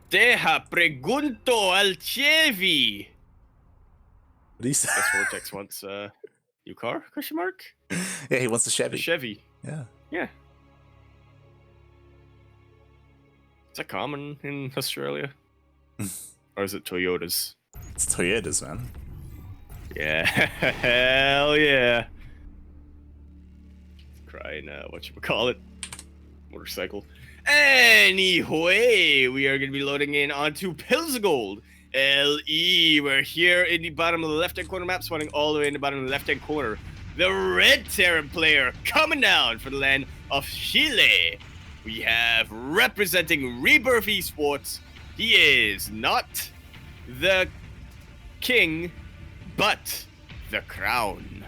Deja pregunto al Chevy. What do you say? Guess Vortex wants new car? Question mark? Yeah, he wants a Chevy. A Chevy. Yeah. Yeah. Is that common in Australia? Or is it Toyotas? It's Toyotas, man. Yeah. Hell yeah. Crying, whatchamacallit? Motorcycle. Anyway, we are going to be loading in onto Pilsgold. LE. We're here in the bottom of the left-hand corner map, spawning all the way in the bottom of the left-hand corner. The Red Terran player coming down for the land of Chile. We have representing Rebirth Esports. He is not the king, but the crown.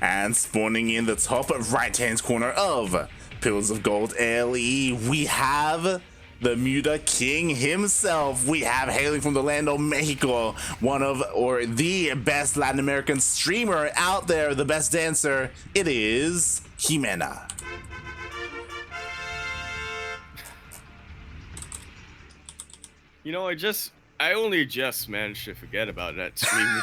And spawning in the top right-hand corner of Pillars of Gold LE, we have the Muta King himself. We have hailing from the land of Mexico, one of, or the best Latin American streamer out there, the best dancer. It is Jimena. You know, I only just managed to forget about that stream.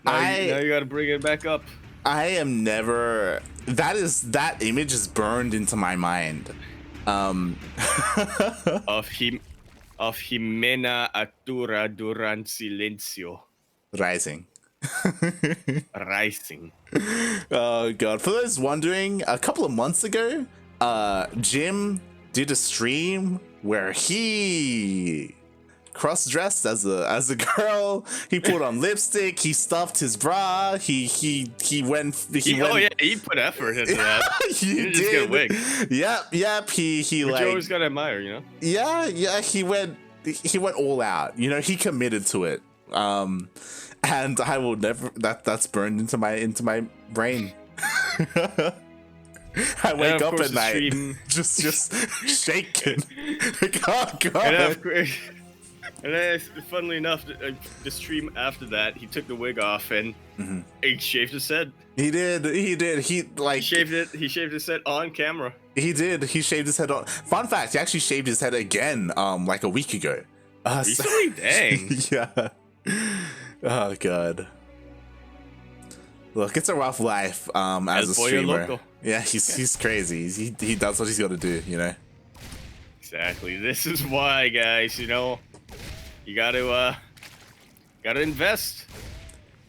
Now you gotta bring it back up. I am never. That image is burned into my mind. Of Jimena Atura Duran Silencio. Rising. Rising. Oh god. For those wondering, a couple of months ago, Jim did a stream where he cross-dressed as a girl. He put on lipstick. He stuffed his bra. He went. Oh yeah, he put effort into that. He didn't just get a wig. Yep. He Which like. you always gotta admire, you know. Yeah. He went all out. You know, he committed to it. And I will never. That's burned into my brain. I wake up at night just shaking. Like, oh god. And then, funnily enough, the stream after that, he took the wig off and he shaved his head. He did. He shaved it. He shaved his head on camera. He did. He shaved his head on. Fun fact: he actually shaved his head again, like a week ago. Recently, dang. Yeah. Oh god. Look, it's a rough life as a streamer. Yeah, he's crazy. He does what he's got to do, you know. Exactly. This is why, guys. You know, you gotta invest.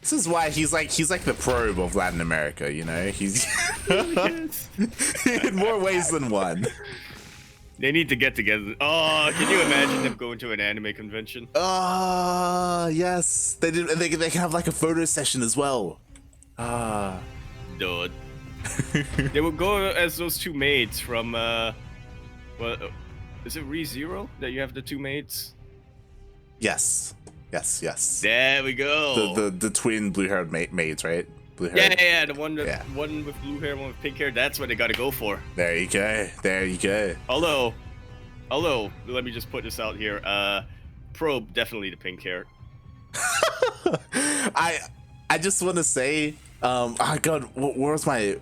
This is why he's like the probe of Latin America. You know, he's in more ways than one. They need to get together. Oh, can you imagine them going to an anime convention? Oh, yes. They did. They can have like a photo session as well. Dude. They would go as those two maids from what is it, ReZero that you have the two maids? Yes. There we go. The twin blue-haired maids, right? Blue-haired. Yeah, the one with blue hair, one with pink hair. That's what they got to go for. There you go. Although, let me just put this out here. Probe definitely the pink hair. I just want to say, oh god, what was my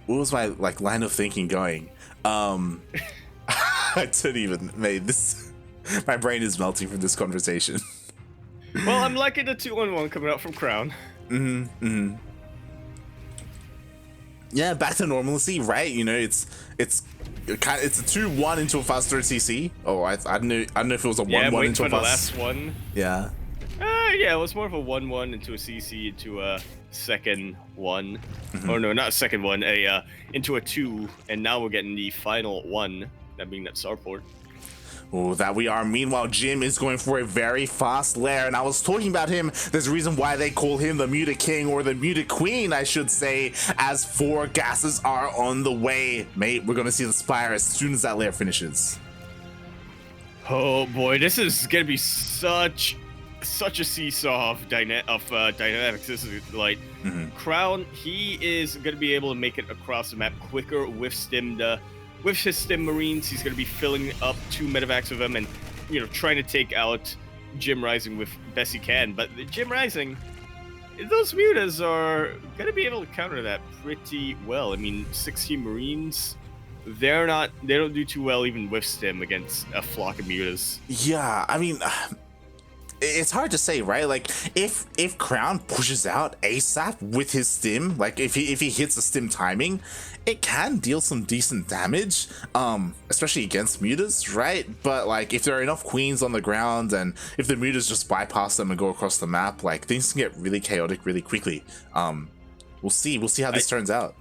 like line of thinking going? I didn't even made this. My brain is melting from this conversation. Well, I'm liking the 2-on-1 coming out from Crown. Yeah, back to normalcy, right? You know, it's a 2-1 into a fast start CC. Oh, I don't know if it was a 1-1 into a fast. The last one. Yeah. Yeah, it was more of a 1-1 into a CC into a second one. Oh no, not a second one. Into a 2, and now we're getting the final 1. That being that starport. Oh, that we are. Meanwhile, Jim is going for a very fast lair, and I was talking about him. There's a reason why they call him the Muta King, or the Muta Queen, I should say, as 4 gases are on the way. Mate, we're gonna see the Spire as soon as that lair finishes. Oh boy, this is gonna be such a seesaw of dynamics. This is like Crown. He is gonna be able to make it across the map quicker with his stim marines. He's gonna be filling up 2 medevacs of them, and trying to take out JimRising with best he can. But the JimRising, those mutas are gonna be able to counter that pretty well. I mean, 16 marines they don't do too well even with Stim against a flock of mutas. Yeah, I mean, it's hard to say, right? Like, if Crown pushes out ASAP with his Stim, like if he hits the Stim timing, it can deal some decent damage, especially against mutas, right? But like, if there are enough queens on the ground, and if the mutas just bypass them and go across the map, like things can get really chaotic really quickly. We'll see how this turns out.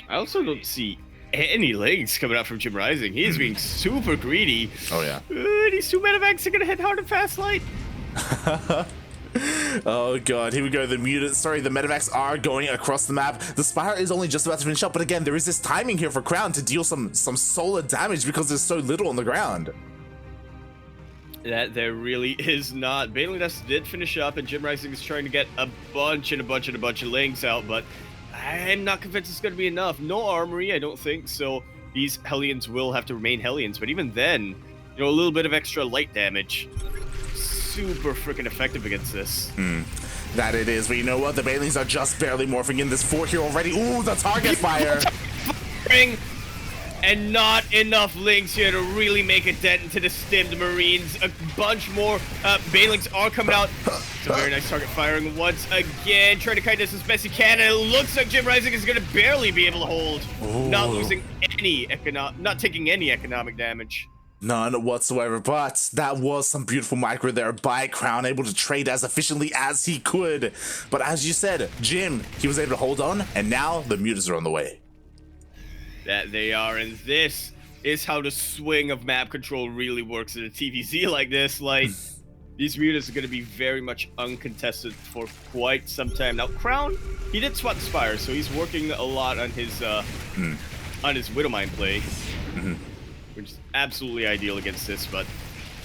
I also don't see any legs coming out from JimRising. He is being super greedy. Oh yeah. These two medevacs are gonna hit hard and fast light. Oh god, here we go. The medevacs are going across the map. The Spire is only just about to finish up, but again, there is this timing here for Crown to deal some solid damage because there's so little on the ground. That there really is not. Baneling Dust did finish up, and JimRising is trying to get a bunch of links out, but I'm not convinced it's going to be enough. No armory, I don't think, so these Hellions will have to remain Hellions, but even then, you know, a little bit of extra light damage. Super freaking effective against this. That it is, but you know what? The Banelings are just barely morphing in this fort here already. Ooh, the target fire! And not enough links here to really make a dent into the stimmed Marines. A bunch more Banelings are coming out. It's a very nice target firing once again. Trying to kite this as best he can, and it looks like JimRising is going to barely be able to hold. Ooh. Not losing any not taking any economic damage. None whatsoever, but that was some beautiful micro there by Crown, able to trade as efficiently as he could. But as you said, Jim, he was able to hold on, and now the mutas are on the way. That they are, and this is how the swing of map control really works in a TVZ like this. Like, these mutas are going to be very much uncontested for quite some time. Now, Crown, he did swap the Spire, so he's working a lot on his Widowmine play. Which is absolutely ideal against this, but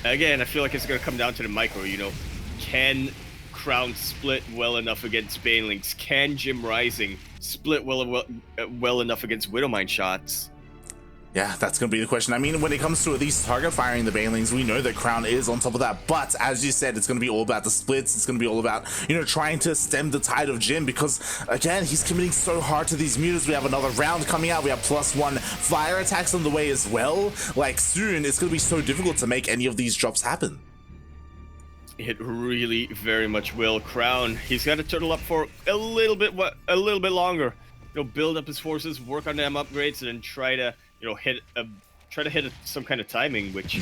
again, I feel like it's going to come down to the micro, you know. Can Crown split well enough against Banelings? Can JimRising split well enough against Widowmine shots? Yeah, that's going to be the question. I mean, when it comes to at least target firing the Banelings, we know that Crown is on top of that. But as you said, it's going to be all about the splits. It's going to be all about, you know, trying to stem the tide of Jim because, again, he's committing so hard to these mutas. We have another round coming out. We have +1 fire attacks on the way as well. Like, soon, it's going to be so difficult to make any of these drops happen. It really very much will. Crown, he's got to turtle up for a little bit longer. You know, build up his forces, work on them upgrades, and then try to, you know, hit some kind of timing, which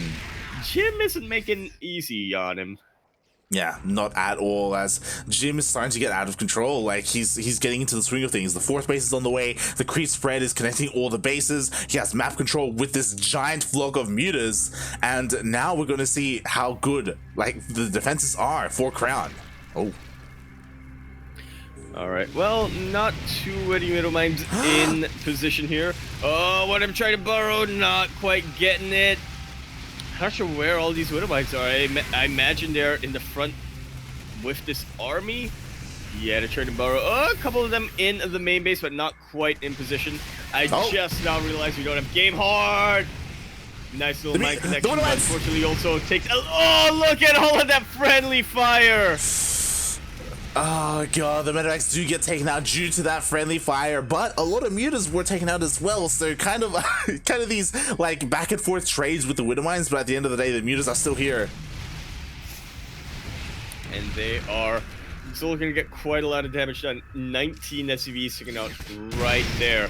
Jim isn't making easy on him. Yeah, not at all, as Jim is starting to get out of control. Like, he's getting into the swing of things. The 4th base is on the way. The creep spread is connecting all the bases. He has map control with this giant flock of mutas. And now we're going to see how good, like, the defenses are for Crown. Oh. Alright, well, not too many Widowmines in position here. Oh, what I'm trying to burrow, not quite getting it. Not sure where all these Widowmines are. I imagine they're in the front with this army. Yeah, they're trying to burrow. Oh, a couple of them in the main base, but not quite in position. I just now realized we don't have game hard. Nice little mine connection, but unfortunately also takes... Oh, look at all of that friendly fire! Oh god, the medevacs do get taken out due to that friendly fire, but a lot of mutas were taken out as well, so kind of these like back and forth trades with the Widowmines, but at the end of the day, the mutas are still here. And they are still going to get quite a lot of damage done. 19 SCVs taken out right there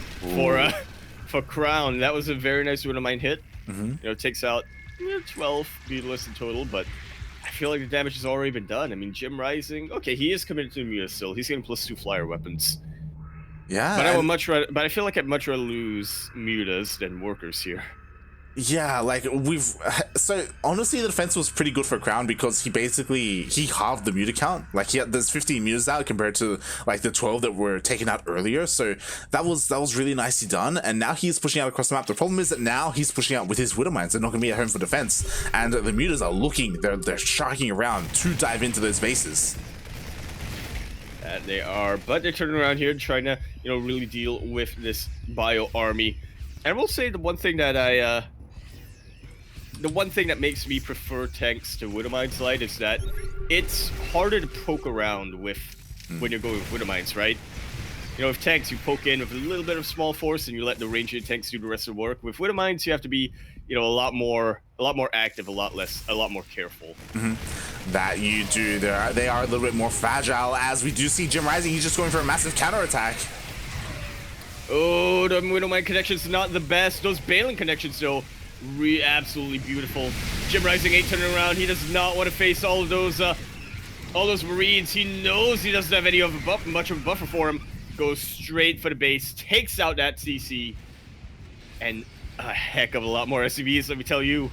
for Crown. That was a very nice Widowmine hit. You know, it takes out 12 beatless in total, but I feel like the damage has already been done. I mean, JimRising, okay, he is committed to the muta still. He's getting +2 flyer weapons. Yeah. But I feel like I'd much rather lose mutas than workers here. Yeah, like so honestly the defense was pretty good for Crown because he halved the muta count. Like there's 15 mutas out compared to like the 12 that were taken out earlier, so that was really nicely done. And now he's pushing out across the map. The problem is that now he's pushing out with his Widowmines. They're not gonna be at home for defense, and the mutas are looking, they're sharking around to dive into those bases. They are, but they're turning around here trying to, you know, really deal with this bio army. And I will say the one thing that makes me prefer tanks to Widowmines Light is that it's harder to poke around with when you're going with Widowmines, right? You know, with tanks, you poke in with a little bit of small force, and you let the ranged tanks do the rest of the work. With Widow Mines, you have to be, you know, a lot more active, a lot more careful. That you do. They are a little bit more fragile, as we do see JimRising. He's just going for a massive counterattack. Oh, the Widow Mine connection's not the best. Those Balin connections, though, absolutely beautiful. JimRising ain't turning around. He does not want to face all those Marines. He knows he doesn't have any of much of a buffer for him. Goes straight for the base, takes out that CC, and a heck of a lot more SCVs, let me tell you.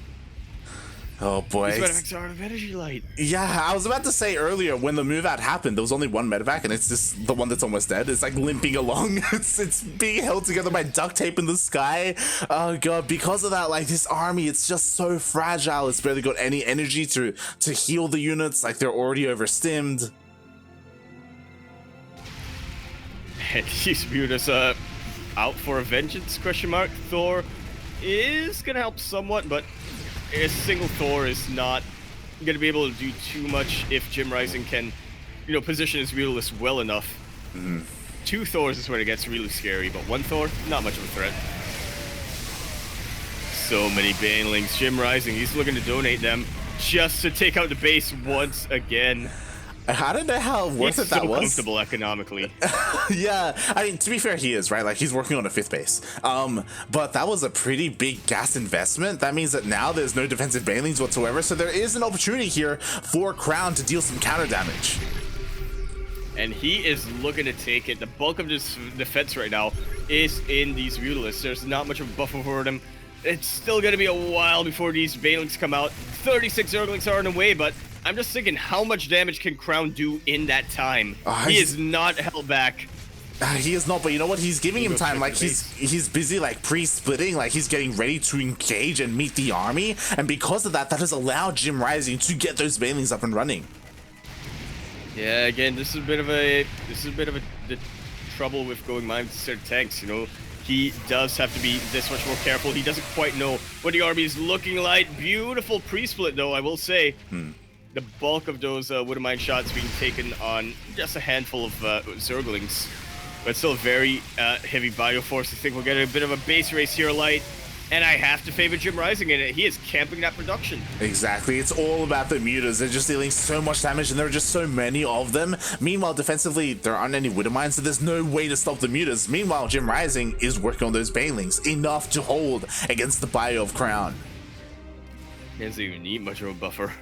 Oh boy. These medevac's are out of energy light. Yeah, I was about to say earlier, when the move out happened, there was only one medevac, and it's just the one that's almost dead. It's like limping along. It's being held together by duct tape in the sky. Oh god, because of that, like, this army, it's just so fragile. It's barely got any energy to heal the units. Like, they're already overstimmed. And he's viewed as out for a vengeance, question mark. Thor is gonna help somewhat, but a single Thor is not gonna be able to do too much if JimRising can, you know, position his Mutalisk well enough. Two Thors is when it gets really scary, but one Thor, not much of a threat. So many Banelings. JimRising, he's looking to donate them just to take out the base once again. I don't know how worth it that was. He's so comfortable economically. Yeah, I mean, to be fair, he is, right? Like, he's working on a 5th base. But that was a pretty big gas investment. That means that now there's no defensive banelings whatsoever, so there is an opportunity here for Crown to deal some counter damage. And he is looking to take it. The bulk of this defense right now is in these Mutalisks. There's not much of a buffer for them. It's still going to be a while before these banelings come out. 36 Zerglings are in the way, but I'm just thinking, how much damage can Crown do in that time? He is not held back. He is not, but you know what? He's giving him time. Like, he's busy, like, pre-splitting. Like, he's getting ready to engage and meet the army. And because of that, that has allowed JimRising to get those banelings up and running. Yeah, again, this is a bit of the trouble with going mines instead of tanks. You know, he does have to be this much more careful. He doesn't quite know what the army is looking like. Beautiful pre-split, though, I will say. The bulk of those Widow Mine shots being taken on just a handful of Zerglings, but still very heavy Bioforce. I think we'll get a bit of a base race here, Light, and I have to favor JimRising in it. He is camping that production. Exactly. It's all about the mutas. They're just dealing so much damage, and there are just so many of them. Meanwhile, defensively, there aren't any Widow Mines, so there's no way to stop the mutas. Meanwhile, JimRising is working on those banelings, enough to hold against the Bio of Crown. He doesn't even need much of a buffer.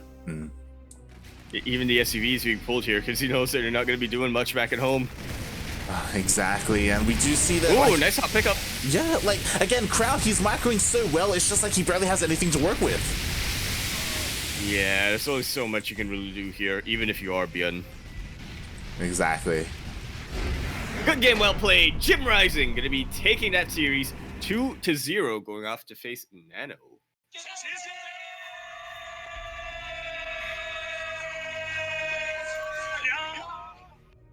Even the SUVs being pulled here because he knows that they're not going to be doing much back at home. Exactly, and we do see that. Oh, nice hot pickup. Yeah, like, again, Crown, he's microing so well, it's just like he barely has anything to work with. Yeah, there's only so much you can really do here, even if you are Bjorn. Exactly. Good game, well played. JimRising going to be taking that series 2-0, going off to face Nano.